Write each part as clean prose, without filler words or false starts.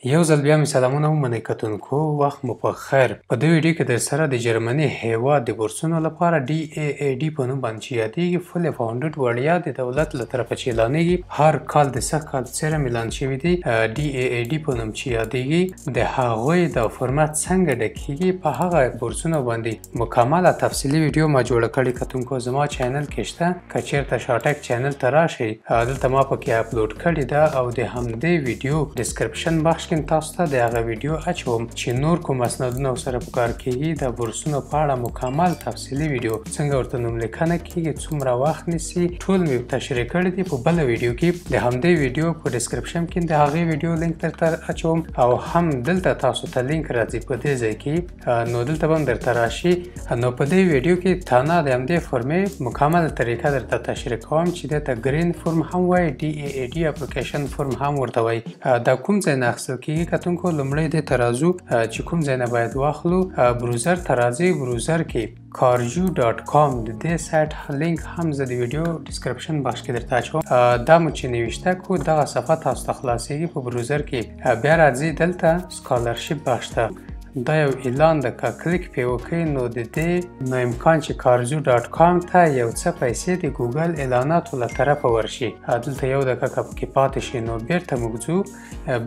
یو ځل بیا مې سلامونه ومنئ کتونکو، وخت مو په خیر. په دې ویډیو کې در سره د جرمني هیواد د بورسونو لپاره DAAD په نوم باندې چې یادېږي فولي فاونډډ وړیا د دولت له طرفه چې اعلانېږي هر کال د سږ کال څیره اعلان شوي دي DAAD په نوم چې یادېږي د هغوی د فورمات څنګه ډکېږي په هغه بورسونو باندې مکمله تفصیلي ویډیو ما جوړه کړې. کتونکو زما چینل کې شته، که چېرته شاټک چینل ته راشئ دلته ما پکې اپلوډ کړې ده او د همدې ویډیو ډسکرپشن بخش کې تاسو ته د هغه ویډیو اچوم چې نور کوم اسنادونه سره په کار کېږي د بورسونو په اړه مکمل تفصیلي ویډیو څنګه ورته نوملیکنه کېږي، څومره وخت نیسي، ټول مې تشریح کړی دي په بله ویډیو کې. د همدې ویډیو په ډسکرپشن کې د هغې ویډیو لینک درته اچوم او هم دلته تاسو ته لینک راځي په دې ځای کې، نو دلته به هم درته راشي. نو په دې ویډیو کې تنها د همدې فورمې مکمله طریقه درته تشریح کوم چې دې ته ګرین فورم هم وایي، DAAD اپلیکیشن فورم هم ورته وایي. دا کوم ځای نه اخیستل کېږي کتونکو؟ لومړی دې ته راځو چې کوم ځای نه باید واخلو، بروزر ته راځي. بروزر کې carju.com د دې سایټ لینک هم زه د ویډیو ډسکرپشن بخش کې درته اچوم. دا مو چې نوشته کو دغه صفحه تاسو ته خلاصېږي په بروزر کې. بیا راځي دلته سکالرشپ بخش ته، دا یو اعلان ده، که کلیک پې وکړئ نو د دې نو امکان چې carju.com ته یو څه پیسې د ګوګل اعلاناتو له طرفه ورشي. دلته یو دقیقه که پکې پاتې شي نو بیرته موږ ځو،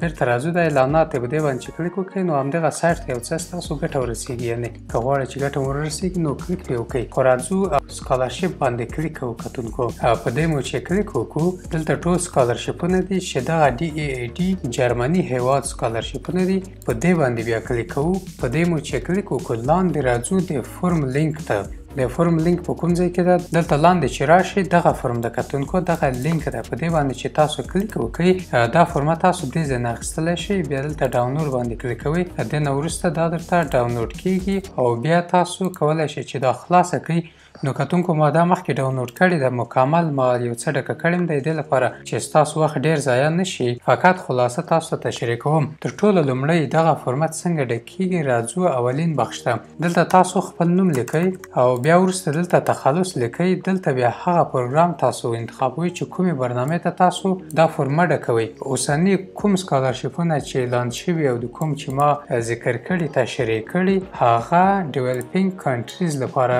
بیرته راځو د اعلانات په دې باندې چې کلیک وکړئ نو همدغه سایټ ته یو څه ستاسو ګټه ورسېږي. یعنې که غواړئ چې ګټه مو ورسېږي نو کلیک پې وکړئ. خو راځو سکالرشپ باندې کلیک کوو کتونکو. په دې مو چې کلیک وکړو دلته ټول سکالرشپونه دي چې دغه DAAD جرمني هیواد سکالرشپونه دي. په دې باندې بیا کلیک کوو. په دې مو چې کلیک وکړو لاندې راځو د فورم لینک ته. د فورم لینک په کوم ځای کې ده؟ دلته لاندې چې راشي دغه فورم د کتونکو دغه لینک ده. په دې باندې چې تاسو کلیک وکړئ دا فورمات تاسو دې ځای نه اخیستلی شئ. بیا دلته ډاونلوډ باندې کلیک کوئ. د دې نه وروسته دا درته ډاونلوډ کېږي او بیا تاسو کولی شئ چې دا خلاصه کړئ. نو کتونکو ما دا مخکې ډاونلوډ کړې ده، مکمل ما یو څه ډکه کړې م د دې لپاره چې ستاسو وخت ډېر ضایع نه شي. فقط خلاصه تاسو ته تشریح کوم. تر ټولو لومړی دغه فورمات څنګه ډکېږي. راځو اولین بخش ته. دلته تاسو خپل نوم لیکئ او بیا وروسته دلته تخلص لیکئ. دلته بیا هغه پروګرام تاسو انتخابوئ چې کومې برنامې ته تاسو دا فورمه ډکوئ. اوسني کوم سکالرشپونه چې اعلان شوي او د کوم چې ما ذکر کړي تشریح کړي هغه ډیولپینګ کنټریز لپاره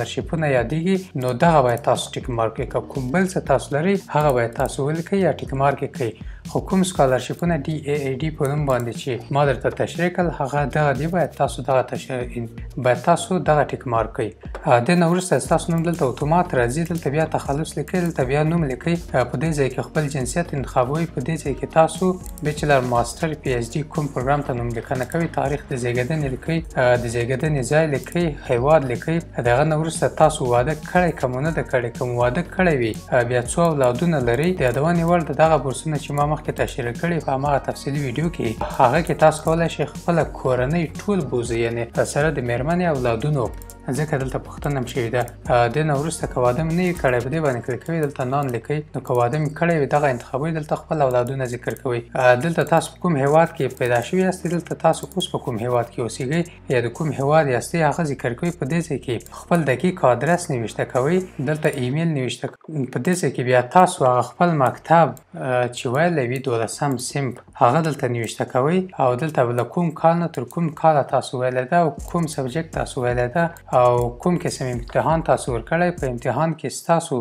شپونه یادېږي. نو دغه باید تاسو ټیک مارک کړئ. که کوم بل څه تاسو لرئ هغه باید تاسو ولیکئ یا ټیک مارک کړئ. خو کوم سکالرشپونه DAAD په نوم باندې چې ما درته تشریح کړل هغه دغه دی، باید تاسو دغه ټیک مارک کړئ. دې نه وروسته ستاسو نوم دلته اتومات راځي. دلته بیا تخلص لیکئ، دلته بیا نوم لیکئ. په دې ځای کې خپل جنسیت انتخابوئ. په دې ځای کې تاسو بیچلر ماسټر PhD کوم پروګرام ته نوملیکنه کوئ. تاریخ د زیږیدنې لیکئ، د زیږیدنې ځای لیکئ، هیواد لیکئ. دغه نه وروسته تاسو واده کړی که مو نه ده کړی. که مو واده کړی وي بیا څو اولادونه لرئ د یادونې وړ د دغه بورسونه چې ما مخکې تشریح کړي په هماغه تفصیلي ویډیو کې هغه کې تاسو کولی شئ خپله کورنۍ ټول بوځئ، یعنې سره د مېرمنې اولادونو، ځکه دلته پوښتنه هم شوې ده. دې نه وروسته که واده مې نه وي کړی په دې باندې کلیک کوئ، دلته نان لیکئ. نو که واده مې کړی وي دغه انتخابوئ، دلته خپل اولادونه ذکر کوئ. دلته تاسو په کوم هیواد کې پیدا شوي یاستئ، دلته تاسو اوس په کوم هیواد کې اوسیږئ یا د کوم هیواد یاستئ هغه ذکر کوئ. په دې ځای کې خپل دقیق ادرس نوشته کوئ، دلته ایمیل نوشته کوئ. په دې ځای کې بیا تاسو هغه خپل مکتب چې ویلی وي 12 صنف هغه دلته نوشته کوئ او دلته له کوم کال نه تر کوم کاله تاسو ویلی ده او کوم سبجیکټ تاسو ویلی ده او کوم قسم امتحان تاسو ورکړی. په امتحان کې ستاسو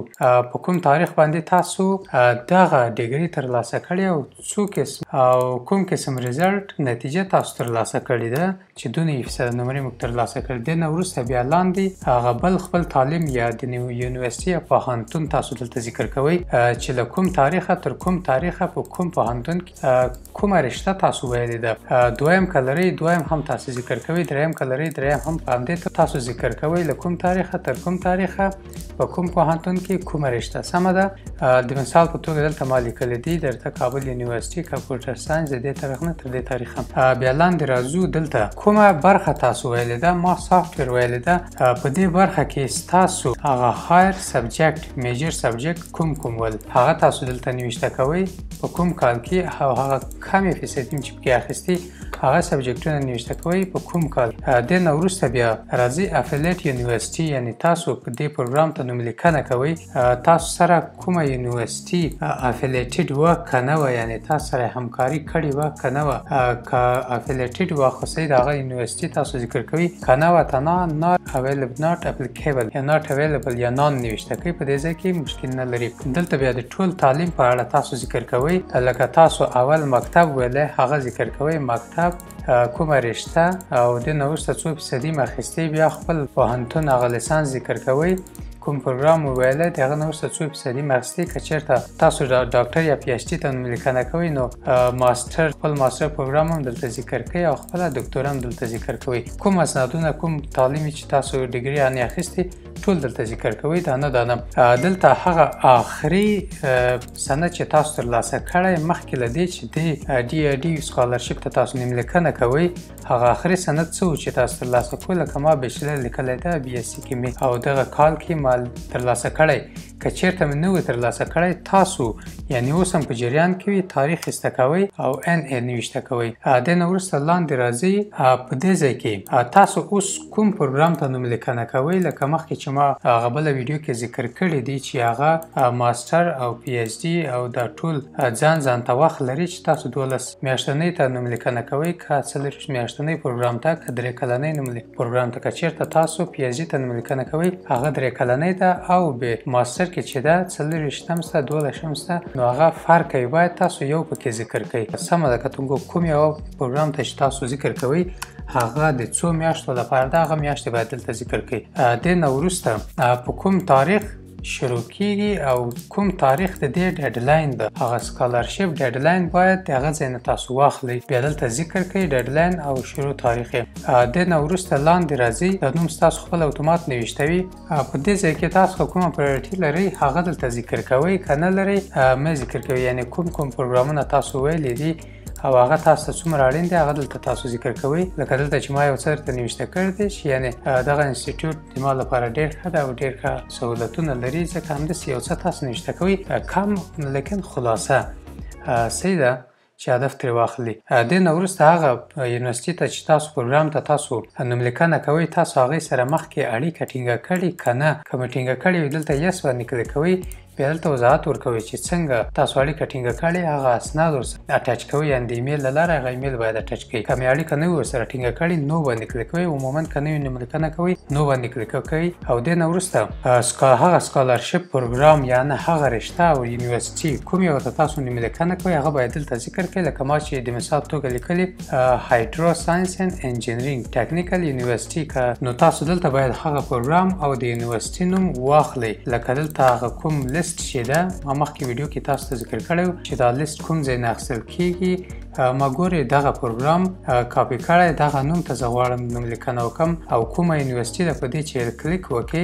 په کوم تاریخ باندې تاسو دغه ډیګري ترلاسه کړې او څو قسم او کوم قسم ریزلټ نتیجه تاسو ترلاسه کړې ده چې 2% نمرې موږ ترلاسه کړې. دې نه وروسته بیا لاندې هغه بل خپل تعلیم یا د یونیورسټي یا پوهنتون تاسو دلته ذکر کوئ چې له کوم تاریخه تر کوم تاریخه په کوم پوهنتون کې کومه رشته تاسو ویلې ده. دویم که لرئ دویم هم تاسو ذکر کوئ. دریم که لرئ دریم هم په همدې تاسو ذکر کوئ له کوم تاریخه تر کوم تاریخه په کوم پوهنتون کې کومه رشته. سمه ده. د مثال په توګه دلته ما لیکلی دي درته کابل یونیورسټي کمپیوټر ساینس د دې تاریخ نه تر دې تاریخه. بیا لاندې راځو دلته کومه برخه تاسو ویلې ده. ما سافټویر ویلې ده. په دې برخه کې ستاسو هغه هایر سبجیکټ میجر سبجیکټ کوم ول هغه تاسو دلته نوشته کوئ په کوم کال کې او هغه کمې فیصدي چې پکې اخیستي هغه سبجیکټونه نوشته کوئ په کوم کال. دې نه وروسته بیا راځئ افیلیټ یونیورسيټي یعنی تاسو په دې پروګرام ته نوملیکنه کوئ تاسو سره کومه یونیورسيټي افیلیټډ و کنه و یعنی تاسو سره همکاري کړې و کنه و که افیلیټډ و خو سید هغه یونیورسيټي تاسو ذکر کوي کنه و تنا not applicable یا not available یا نان نوشته کوي په دې ځای کې مشکل نه لري دلته بیا د ټول تعلیم په اړه تاسو ذکر کوئ لکه تاسو اول مکتب ویلې هغه ذکر کوئ مکتب کومه رشته او د نوښت څو فیصدي مخسته بیا خپل پوهنتون هغه لیسانس ذکر کوئ کوم پروګرام ویلې دغه نوښت څو فیصدي مخسته که چیرته تاسو ډاکټر یا پی ایچ ډي ته نوملیکنه کوئ نو ماستر خپل ماستر پروګرام هم دلته ذکر کوئ او خپل دکتورا هم دلته ذکر کوئ کوم اسنادونه کوم تعلیمي چې تاسو ډیګري یې اخیستي ټول دلته ذکر کوئ دانه دلته هغه آخري سند چې تاسو ترلاسه کړی مخکې له دې چې د ډي ای ډي سکالرشپ ته تاسو نوملیکنه کوئ هغه آخري سند څه و چې تاسو ترلاسه کړو لکه ما بیچلر لیکلی ده بي اس سي کې او دغه کال کې ما ترلاسه کړی که چیرته مې نه و ترلاسه کړی تاسو یعنی اوس هم په جریان کې وي تاریخ ایسته کوئ او ان ای نوشته کوئ د نه وروسته لاندې راځئ په دې ځای کې تاسو اوس کوم پروګرام ته نوملیکنه کوئ لکه مخکې چې ما هغه بله ویډیو کې ذکر کړی دی چې هغه ماستر او پی ایچ ډي او دا ټول ځان ته وخت لري چې تاسو 12 میاشتنۍ ته نوملیکنه کوئ که 40 میاشتنۍ پروګرام ته که 3 کلنۍ پروګرام ته که چیرته تاسو پی ایچ ډي ته نوملیکنه کوئ هغه 3 کلنۍ ده او به ماستر کې چې ده 40 شته 12 شته نو هغه فرق کوي باید تاسو یو پکې ذکر کړئ سمه ده که کوم یو پروګرام ته چې تاسو ذکر کوئ هغه د څو میاشتو لپاره ده هغه میاشتې باید دلته ذکر کړئ د نه وروسته په کوم تاریخ شروع کیږي او کوم تاریخ د دې ډیډلاین ده هغه سکالرشپ ډیډلاین باید د هغه ځای نه تاسو واخلئ بیا دلته ذکر کړئ ډیډلاین او شروع تاریخ یې د نه وروسته لاندې راځئ د نوم ستاسو خپل اتومات نوشته وي په دې ځای کې تاسو کومه پرایورټي لرئ هغه دلته ذکر کوئ که نه لرئ مه ذکر کوئ یعنی کوم پروګرامونه تاسو ویلي دي او هغه تاسو ته څومره اړین دي هغه دلته تاسو ذکر کوئ لکه دلته چې ما یو څه درته نوشته کړی دی چې یعنې دغه انسټیټیوټ د ما لپاره ډېر ښه ده او ډېر ښه سهولتونه لري ځکه همداسې یو څه تاسو نوشته کوئ کم لیکن خلاصه صحیح ده چې هدف ترې واخلي د نه وروسته هغه یونیورسيټي ته چې تاسو پروګرام ته تاسو نوملیکنه کوئ تاسو هغې سره مخکې اړیکه ټینګه کړې که نه که مې ټینګه کړې وي دلته یس باندې کلیک کوئ بیا دلته وضاحت ورکوي چې څنګه تاسو اړیکه ټینګه کړې هغه اسناد ورسره اټچ کوئ یعنې د ایمیل له لارې هغه ایمیل باید اټچ کړئ که مې اړیکه نه وي ورسره ټینګه کړې نو باندې کلیک کوئ عموما که نوي نوملیکنه کوئ نو باندې کلیک کوئ او دې نه وروسته هغه سکالرشپ پروګرام یعنې هغه رشته او یونیورسيټي کوم یو ته تاسو نوملیکنه کوئ هغه باید دلته ذکر کړئ لکه ما چې د مثال توګه لیکلي هایدرو ساینس اند انجینرینګ ټیکنیکل یونیورسيټي نو تاسو دلته باید هغه پروګرام او د یونیورسيټي نوم واخلئ لکه دلته هغه کوم لیست چې ده ما مخکې ویډیو کې تاسو ته ذکر کړی چې دا لیست کوم ځای نه اخیستل کیږي ما ګورې دغه پروګرام کاپي کړی دغه نوم ته زه غواړم نوملیکنه وکړم او کومه یونیورسيټي ده په دې چې کلیک وکړې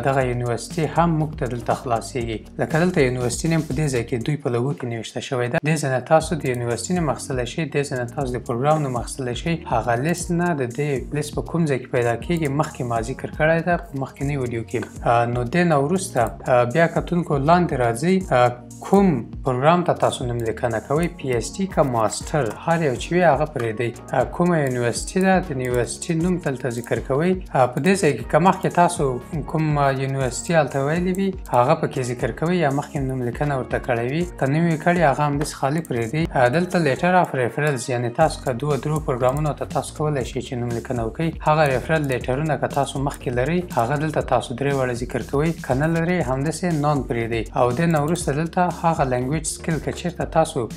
دغه یونیورسيټي هم موږ ته دلته خلاصیږي لکه دلته یونیورسيټي نیم په دې ځای کې دوی په لوګو کې نوشته شوی ده دې ځای نه تاسو د یونیورسيټي نوم اخیستلی شئ دې ځای نه تاسو د پروګرام نوم اخیستلی شئ هغه لیست نه د دې لیست په کوم ځای کې پیدا کیږي مخکې ما ذکر کړی ده په مخکینۍ ویډیو کې نو دې نه وروسته بیا کتونکو لاندې راځئ کوم پروګرام ته تاسو نوملیکنه کوئ پی ایچ ډي که ماستر هر یو چې وي هغه پرېږدئ کومه یونیورسيټي ده د یونیورسيټي نوم دلته ذکر کوئ په دې ځای کې که مخکې تاسو کوم یونیورسيټي هلته ویلي وي هغه پکې ذکر کوئ یا مخکې نوملیکنه ورته کړې وي که نه وي کړې هغه همداسې خالي پرېږدئ دلته لیټر اف ریفرنس یعنې تاسو که دوه درو پروګرامونو ته تاسو کولی شئ چې نوملیکنه وکړئ هغه ریفرنس لیټرونه که تاسو مخکې لرئ هغه دلته تاسو 3 وړه ذکر کوئ که نه لرئ همداسې نان پرېږدئ او دې نه وروسته دلته هغه لنګویج سکل که چیرته تاسو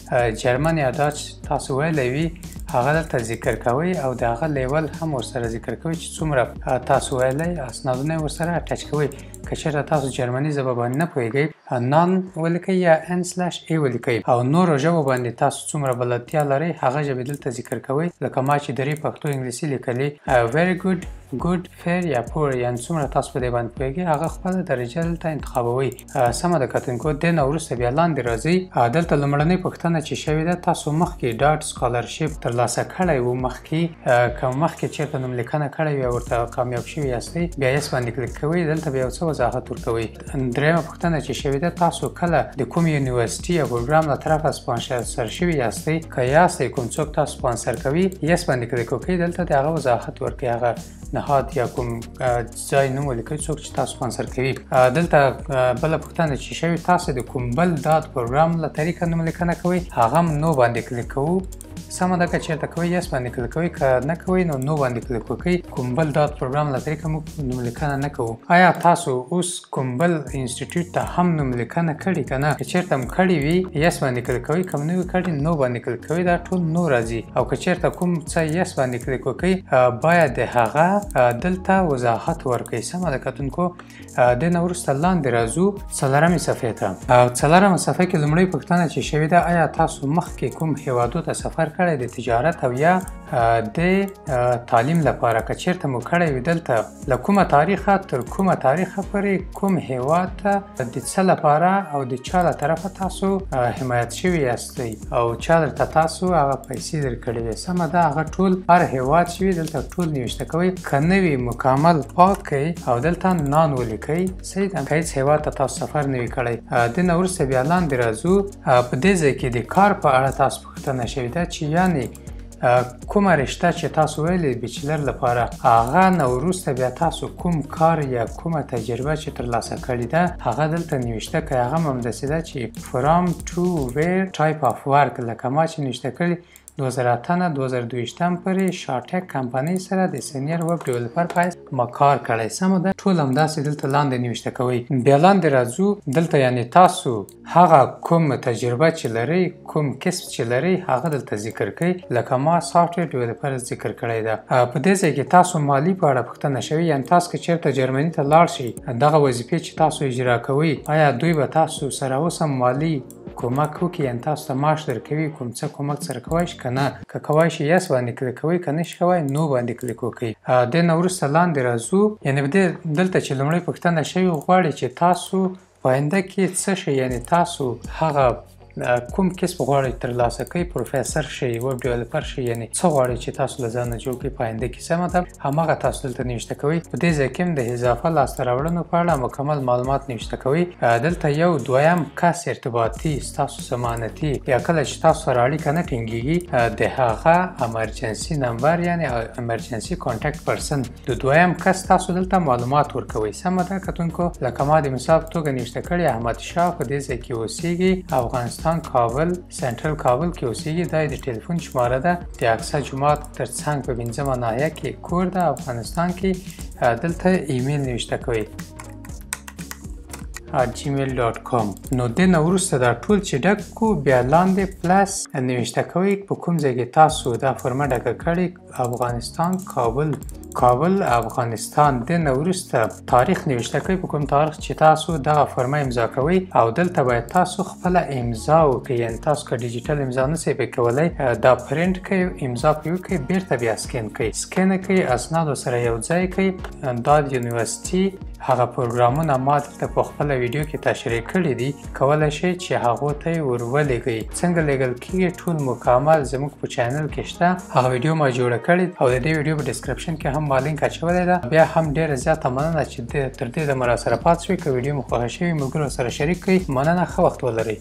جرمن یا ډاچ تاسو ویلی وي هغه دلته ذکر کوئ او د هغه لیول هم ورسره ذکر کوئ چې څومره تاسو ویلی اسنادونه ورسره اټچ کوئ که چیرته تاسو جرمني ژبه باندې نه پوهیږئ نان ولیکئ یا n/a ولیکئ او نورو ژبو باندې تاسو څومره بلدتیا لرئ هغه ژبې دلته ذکر کوئ لکه ما چې 3 پښتو انګلیسي لیکلي very good fair یا poor یعنې څومره تاسو په دې باندې پوهیږئ هغه خپله درجه دلته انتخابوئ سمه ده کتونکو دې نه وروسته بیا لاندې راځئ دلته لومړنۍ پوښتنه چې شوې ده تاسو مخکې ډاټ سکالرشپ ترلاسه کړی و مخکې که مخکې چېرته نوملیکنه کړی وي او ورته کامیاب شوي یاستئ بیا یس باندې کلیک کوئ دلته بیا یو څه وضاحت ورکوئ درېیمه پوښتنه چې شوې شوې ده تاسو کله د کوم یونیورسيټي یا پروګرام له طرفه سپانسر شوي یاستئ که یاستئ کوم څوک تاسو سپانسر کوي یس باندې کلیک وکړئ دلته د هغه وضاحت ورکړئ هغه نهاد یا کوم ځای نوم ولیکئ څوک چې تاسو سپانسر کوي دلته بله پوښتنه چې شوې تاسو د کوم بل داد پروګرام له طریقه نوم لیکنه کوئ هغه هم نو باندې کلیک کوو سمه ده که چېرته کوئ یس باندې کلیک کوئ که نه کوئ نو نو باندې کلیک وکړئ کوم بل داد پروګرام له طریقه موږ نوم لیکنه نه کوو آیا تاسو اوس کوم بل انسټیټیوټ ته هم نوم لیکنه کړې که نه که چېرته هم کړې وي یس باندې کلیک کوئ که نه وي کړې نو باندې کلیک کوئ دا ټول نو راځي او که چېرته کوم څه یس باندې کلیک وکړئ باید د هغه دلته وضاحت ورکړئ سمه ده کتونکو دې نه وروسته لاندې راځو څلورمې صفحې ته څلورمه صفحه کې لومړۍ پوښتنه چې شوې ده آیا تاسو مخکې کوم هیوادو ته سفر کړی د تجارت او یا د تعلیم لپاره که چېرته مو کړی وي دلته له کومه تاریخه تر کومه تاریخه پورې کوم هیواد ته د څه لپاره او د چا له طرفه تاسو حمایت شوي یاستئ او چا درته تاسو هغه پیسې درکړې وي سمه ده هغه ټول هر هیواد چې وي دلته ټول نوشته کوئ که نه وي مکمل پاک کړئ او دلته نان ولیکئ صحیح ده که هېڅ هیواد ته تاسو سفر نه وي کړی دې نه وروسته بیا لاندې راځو په دې ځای کې د کار په اړه تاسو پوښتنه شوې ده چې یعنې کومه رشته چې تاسو ویلې بیچلر لپاره هغه نه وروسته بیا تاسو کوم کار یا کومه تجربه چې ترلاسه کړې ده هغه دلته نوشته که هغه هم همداسې ده چې from to where type of work لکه ما چې نوشته کړي 2008 نه 2022 پورې شارټک کمپنۍ سره د سینیر ویب ډیولپر په ما کار کړی سمه ده ټول همداسې دلته لاندې نوشته کوئ بیا لاندې راځو دلته یعنی تاسو هغه کوم تجربه چې لرئ کوم کسب چې لرئ هغه دلته ذکر کړئ لکه ما سافټویر ډیولپر ذکر کړی ده په دې ځای کې تاسو مالی په اړه پوښتنه شوې یعنی تاسو که چېرته جرمني ته لاړ شئ دغه وظیفې چې تاسو اجرا کوئ آیا دوی به تاسو سره اوس هم مالي کومک وکړي یعنې تاسو ته معاش درکوي کوم څه کومک سره کولی شي که نه که کولی شي یس باندې کلیک کوئ که نه شي کوی نو باندې کلیک وکړئ دې نه وروسته لاندې راځو یعنې دلته چې لومړۍ پوښتنه شوې غواړي چې تاسو په آینده کې څه شئ یعنې تاسو هغه کوم کسب غواړئ ترلاسه کوئ پروفیسر شئ ویب ډیولپر شئ یعنې څه غواړئ چې تاسو له ځانه جوړ کړئ په آینده کې سمه ده هماغه تاسو دلته نوشته کوئ په دې ځای کې هم د اضافه لاسته راوړنو په اړه مکمل معلومات نوشته کوئ دلته یو دویم کس ارتباطي ستاسو ضمانتي یا کله چې تاسو سره اړیکه نه ټینګېږي د هغه امرجنسي نمبر یعنې امرجنسي کانټیکټ پرسن د دویم کس تاسو دلته معلومات ورکوئ سمه ده کتونکو لکه ما د مثال په توګه نوشته کړي احمدشاه په دې ځای کې اوسیږي افغانستان کابل سنټرل کابل کې اوسیږي دا د ټلیفون شماره ده د اقصی جومات ترڅنګ په 5مه ناحیه کې کور ده افغانستان کې دلته ایمیل نوشته کوئ @gmail.com نو د نه وروسته دا ټول چې ډک کو بیا لاندې پلس نوشته کوئ په کوم ځای کې تاسو دا فرمه ډکه کړئ افغانستان کابل افغانستان د نه وروسته تاریخ نوشته کوئ په کوم تاریخ چې تاسو دغه فرمه امضا کوئ او دلته باید تاسو خپله امضا وکړئ یعنې تاسو که ډیجیټل امضا نسئ پې کولی دا پرنټ کړئ امضا پرې وکړئ بیرته بیا سکین کړئ سکین یې کړئ اسنادو سره یو ځای کړئ دا د یونیورسټي هغه پروګرامونه ما دلته په خپله ویډیو کې تشریح کړي دي کولی شئ چې هغو ته یې ور ولېږئ څنګه لیږل کېږي ټول مکمل زموږ په چینل کې شته هغه ویډیو ما جوړه کړې او د دې ویډیو په ډسکرپشن کې هم ما لینک اچولی ده بیا هم ډېره زیاته مننه چې تر دې دمه راسره پاتې شوئ که ویډیو مو خوښه شوې ملګرو سره شریک کړئ مننه ښه وخت ولرئ